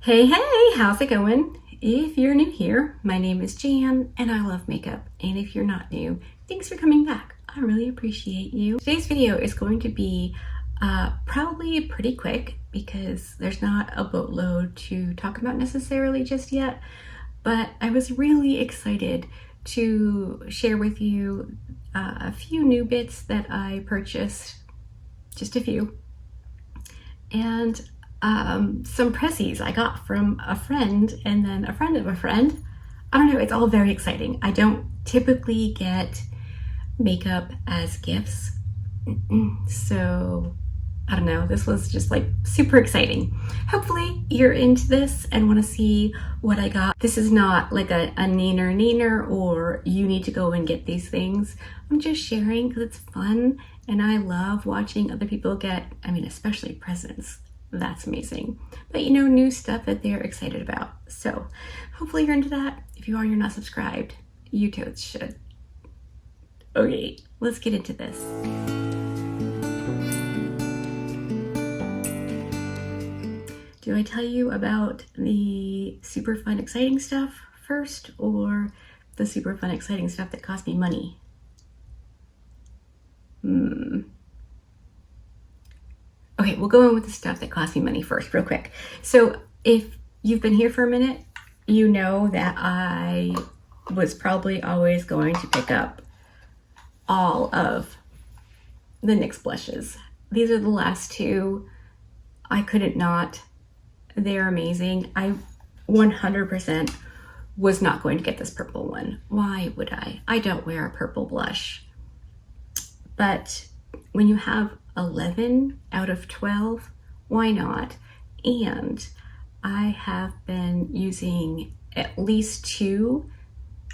Hey, hey, how's it going? If you're new here, my name is Jan and I love makeup. And if you're not new, thanks for coming back. I really appreciate you. Today's video is going to be probably pretty quick because there's not a boatload to talk about necessarily just yet, but I was really excited to share with you a few new bits that I purchased, just a few, and some Prezzies I got from a friend and then a friend of a friend. I don't know, it's all very exciting. I don't typically get makeup as gifts, so I don't know, this was just like super exciting. Hopefully you're into this and want to see what I got. This is not like a neener or you need to go and get these things. I'm just sharing because it's fun and I love watching other people get, especially presents. That's amazing. But new stuff that they're excited about. So hopefully you're into that. If you are, you're not subscribed, you totes should. Okay, let's get into this. Do I tell you about the super fun, exciting stuff first or the super fun, exciting stuff that cost me money? Okay, we'll go in with the stuff that cost me money first, real quick. So if you've been here for a minute, you know that I was probably always going to pick up all of the NYX blushes. These are the last two. I couldn't not. They're amazing. I 100% was not going to get this purple one. Why would I? I don't wear a purple blush. But when you have 11 out of 12, why not? And I have been using at least 2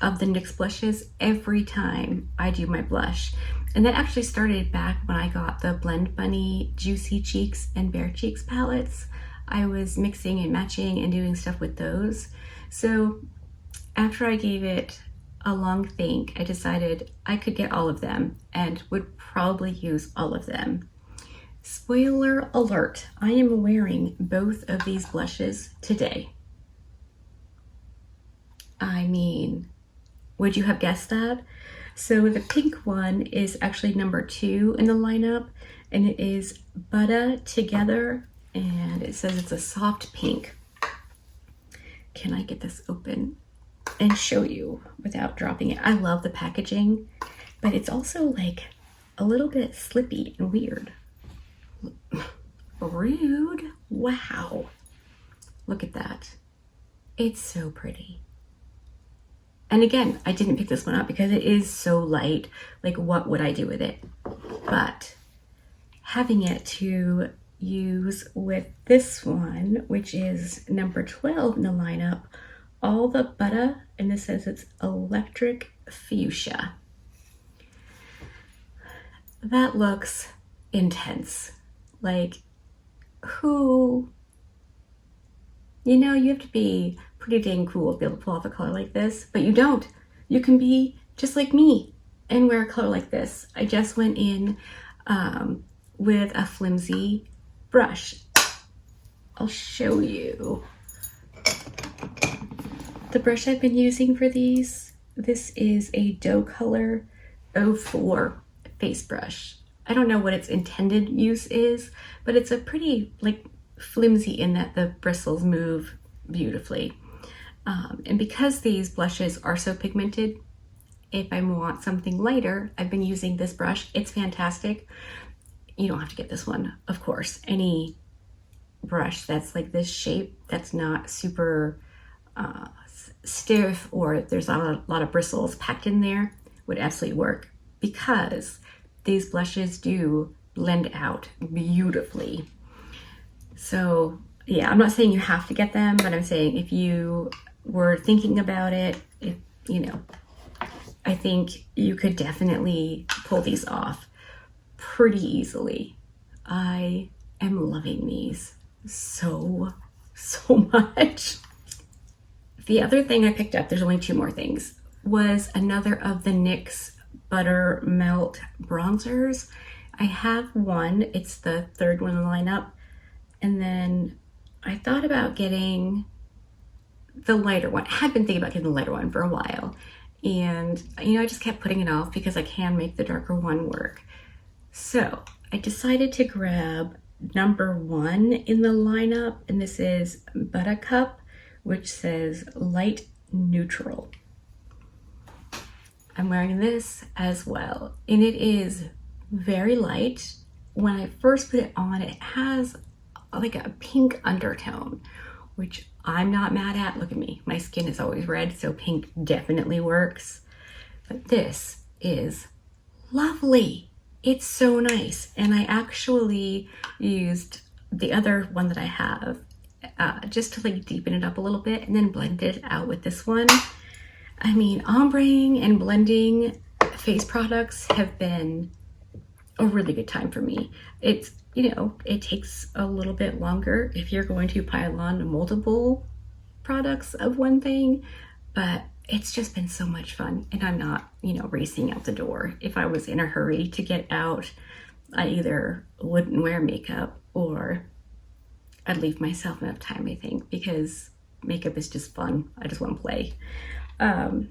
of the NYX blushes every time I do my blush. And that actually started back when I got the Blend Bunny Juicy Cheeks and Bare Cheeks palettes. I was mixing and matching and doing stuff with those. So after I gave it a long think, I decided I could get all of them and would probably use all of them. Spoiler alert, I am wearing both of these blushes today. Would you have guessed that? So the pink one is actually number 2 in the lineup, and it is Butter Together, and it says it's a soft pink. Can I get this open and show you without dropping it? I love the packaging, but it's also like a little bit slippy and weird. Rude. Wow. Look at that. It's so pretty. And again, I didn't pick this one up because it is so light. Like, what would I do with it? But having it to use with this one, which is number 12 in the lineup, all the butter, and this says it's electric fuchsia. That looks intense. Like, who, you have to be pretty dang cool to be able to pull off a color like this, but you don't. You can be just like me and wear a color like this. I just went in with a flimsy brush. I'll show you the brush I've been using for these. This is a Doe Color 04 face brush. I don't know what its intended use is, but it's a pretty flimsy in that the bristles move beautifully. And because these blushes are so pigmented, if I want something lighter, I've been using this brush. It's fantastic. You don't have to get this one, of course. Any brush that's like this shape, that's not super stiff or there's a lot of bristles packed in there, would absolutely work, because these blushes do blend out beautifully. So yeah, I'm not saying you have to get them, but I'm saying if you were thinking about it, I think you could definitely pull these off pretty easily. I am loving these so much. The other thing I picked up, there's only 2 more things, was another of the NYX Butter Melt bronzers. I have one, it's the 3rd one in the lineup, and then I thought about getting the lighter one. I had been thinking about getting the lighter one for a while. And, I just kept putting it off because I can make the darker one work. So I decided to grab number 1 in the lineup, and this is Buttercup, which says light neutral. I'm wearing this as well, and it is very light. When I first put it on, it has like a pink undertone, which I'm not mad at. Look at me, my skin is always red, so pink definitely works. But this is lovely. It's so nice. And I actually used the other one that I have just to like deepen it up a little bit and then blend it out with this one. I mean, ombreing and blending face products have been a really good time for me. It's, it takes a little bit longer if you're going to pile on multiple products of one thing, but it's just been so much fun, and I'm not, racing out the door. If I was in a hurry to get out, I either wouldn't wear makeup or I'd leave myself enough time, I think, because makeup is just fun. I just want to play. And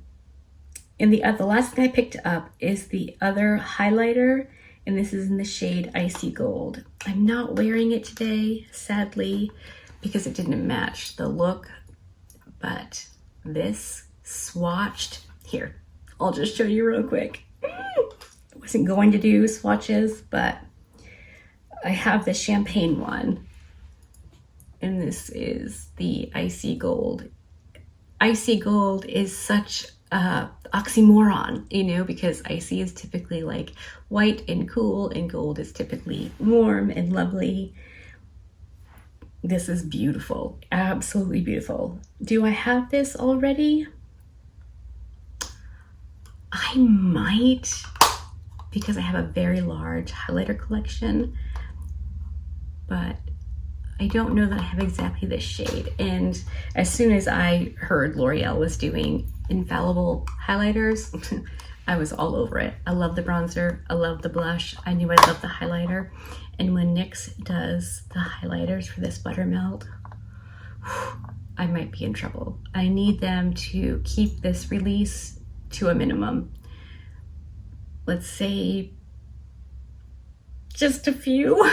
the last thing I picked up is the other highlighter, and this is in the shade Icy Gold. I'm not wearing it today, sadly, because it didn't match the look, but this swatched, here, I'll just show you real quick. I wasn't going to do swatches, but I have the champagne one, and this is the Icy Gold. Icy Gold is such a oxymoron, because icy is typically like white and cool, and gold is typically warm and lovely. This is beautiful, absolutely beautiful. Do I have this already? I might, because I have a very large highlighter collection, but I don't know that I have exactly this shade. And as soon as I heard L'Oreal was doing infallible highlighters, I was all over it. I love the bronzer, I love the blush, I knew I loved the highlighter. And when NYX does the highlighters for this Buttermelt, I might be in trouble. I need them to keep this release to a minimum. Let's say just a few,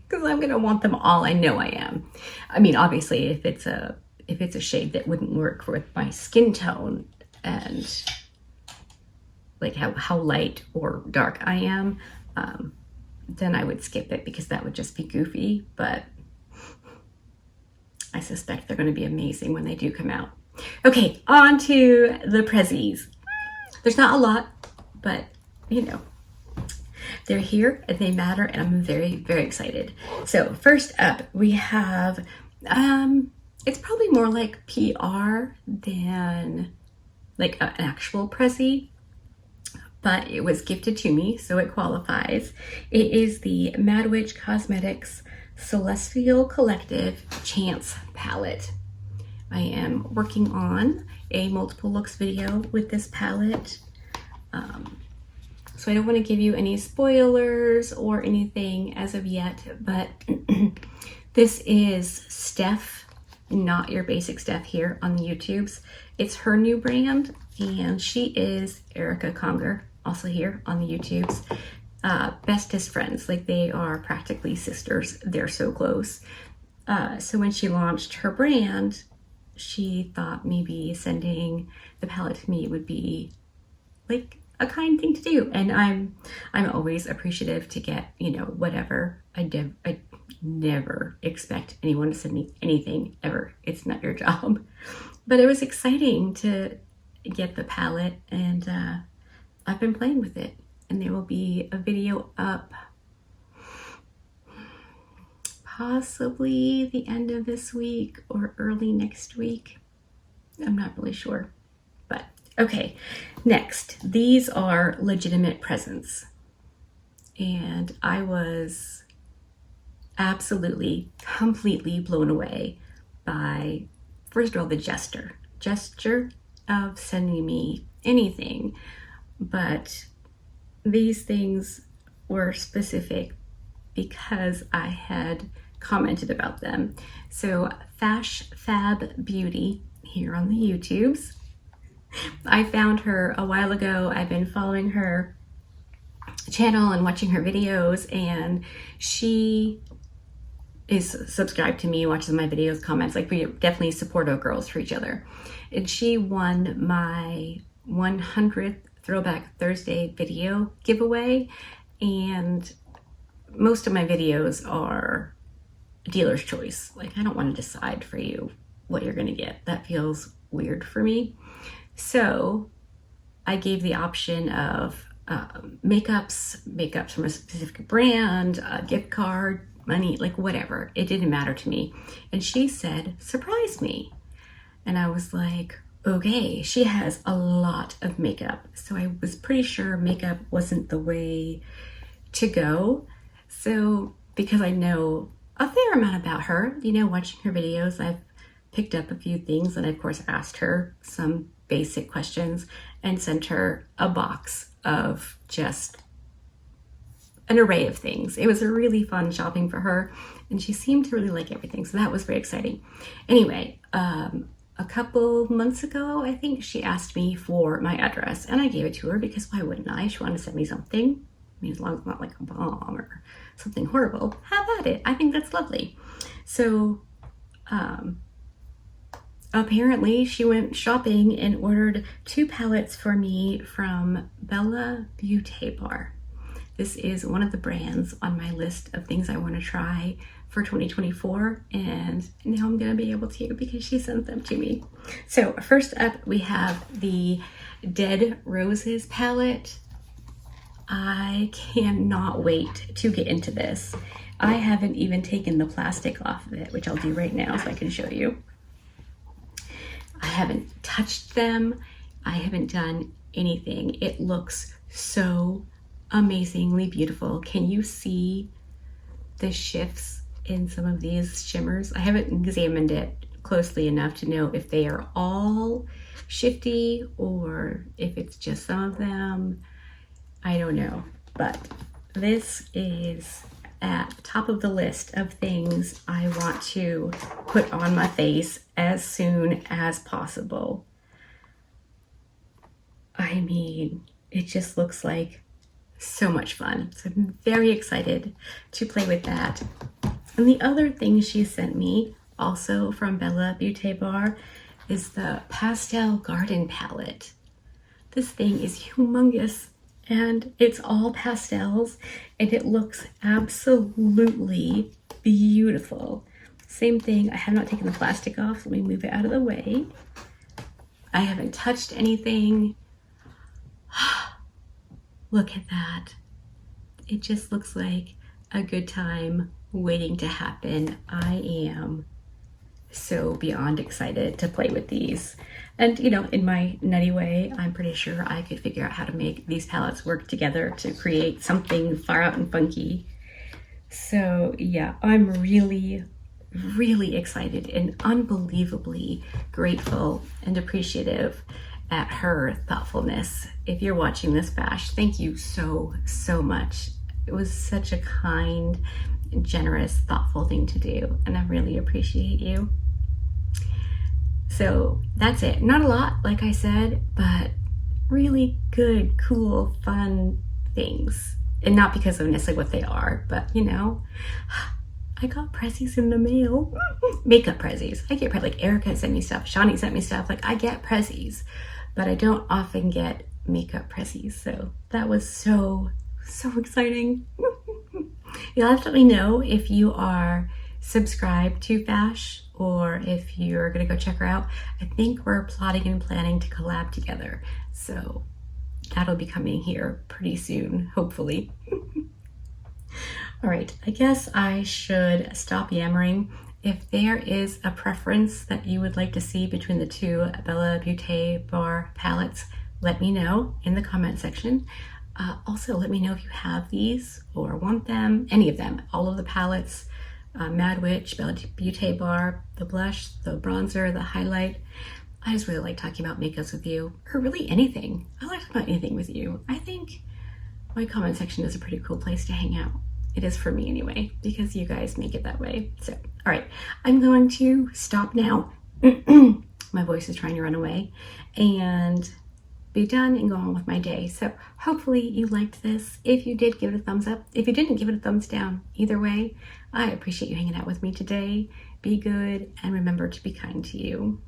because I'm gonna want them all. I know I am. I mean, obviously, if it's a shade that wouldn't work with my skin tone and like how light or dark I am, then I would skip it because that would just be goofy. But I suspect they're going to be amazing when they do come out. Okay, on to the Prezzies. There's not a lot, but they're here and they matter, and I'm very, very excited. So first up, we have, it's probably more like PR than like an actual Prezzie, but it was gifted to me, so it qualifies. It is the Mad Witch Cosmetics Celestial Collective Chance Palette. I am working on a multiple looks video with this palette. So I don't want to give you any spoilers or anything as of yet, but this is Steph, not your basic Steph here on the YouTubes. It's her new brand, and she is Erica Conger, also here on the YouTubes. Bestest friends, like they are practically sisters. They're so close. So when she launched her brand, she thought maybe sending the palette to me would be like a kind thing to do, and I'm always appreciative to get whatever. I never expect anyone to send me anything ever. It's not your job. But it was exciting to get the palette, and I've been playing with it, and there will be a video up possibly the end of this week or early next week. I'm not really sure, but okay. Next, these are legitimate presents, and I was absolutely, completely blown away by, first of all, the gesture of sending me anything, but these things were specific because I had commented about them. So Fash Fab Beauty here on the YouTubes. I found her a while ago. I've been following her channel and watching her videos, and she is subscribed to me, watches my videos, comments. Like, we definitely support our girls for each other. And she won my 100th Throwback Thursday video giveaway, and most of my videos are dealer's choice. Like, I don't want to decide for you what you're gonna get. That feels weird for me. So I gave the option of makeups from a specific brand, a gift card, money, like whatever. It didn't matter to me. And she said, surprise me. And I was like, okay. She has a lot of makeup, so I was pretty sure makeup wasn't the way to go. So because I know a fair amount about her, you know, watching her videos, I've picked up a few things, and I, of course, asked her some basic questions and sent her a box of just an array of things. It was a really fun shopping for her, and she seemed to really like everything, so that was very exciting. Anyway, a couple months ago, I think, she asked me for my address, and I gave it to her because why wouldn't I? She wanted to send me something. I mean, as long as it's not like a bomb or something horrible, have at it. I think that's lovely. So apparently she went shopping and ordered 2 palettes for me from Bella Beauty Bar. This is one of the brands on my list of things I want to try for 2024, and now I'm gonna be able to because she sent them to me. So first up, we have the Dead Roses palette. I cannot wait to get into this. I haven't even taken the plastic off of it, which I'll do right now so I can show you. I haven't touched them. I haven't done anything. It looks so amazingly beautiful. Can you see the shifts in some of these shimmers? I haven't examined it closely enough to know if they are all shifty or if it's just some of them. I don't know, but this is at the top of the list of things I want to put on my face as soon as possible. I mean, it just looks like so much fun. So I'm very excited to play with that. And the other thing she sent me, also from Bella Beauty Bar, is the Pastel Garden palette. This thing is humongous, and it's all pastels, and it looks absolutely beautiful. Same thing, I have not taken the plastic off. Let me move it out of the way. I haven't touched anything. Look at that. It just looks like a good time waiting to happen. I am so beyond excited to play with these. And, you know, in my nutty way, I'm pretty sure I could figure out how to make these palettes work together to create something far out and funky. So yeah, I'm really, really excited and unbelievably grateful and appreciative at her thoughtfulness. If you're watching this, Fash, thank you so, so much. It was such a kind, generous, thoughtful thing to do, and I really appreciate you. So that's it. Not a lot, like I said, but really good, cool, fun things. And not because of necessarily what they are, but you know, I got Prezzies in the mail. Makeup Prezzies. I get like Erica sent me stuff, Shawnee sent me stuff. Like, I get Prezzies, but I don't often get makeup Prezzies. So that was so exciting. You'll have to let me know if you are subscribed to Fash or if you're gonna go check her out. I think we're plotting and planning to collab together. So that'll be coming here pretty soon, hopefully. All right, I guess I should stop yammering. If there is a preference that you would like to see between the 2 Bella Beauty Bar palettes, let me know in the comment section. Also, let me know if you have these or want them, any of them, all of the palettes, Mad Witch, Bella Beauty Bar, the blush, the bronzer, the highlight. I just really like talking about makeups with you, or really anything. I like talking about anything with you. I think my comment section is a pretty cool place to hang out. It is for me anyway, because you guys make it that way. So, all right, I'm going to stop now. My voice is trying to run away, and be done and go on with my day. So hopefully you liked this. If you did, give it a thumbs up. If you didn't, give it a thumbs down. Either way, I appreciate you hanging out with me today. Be good and remember to be kind to you.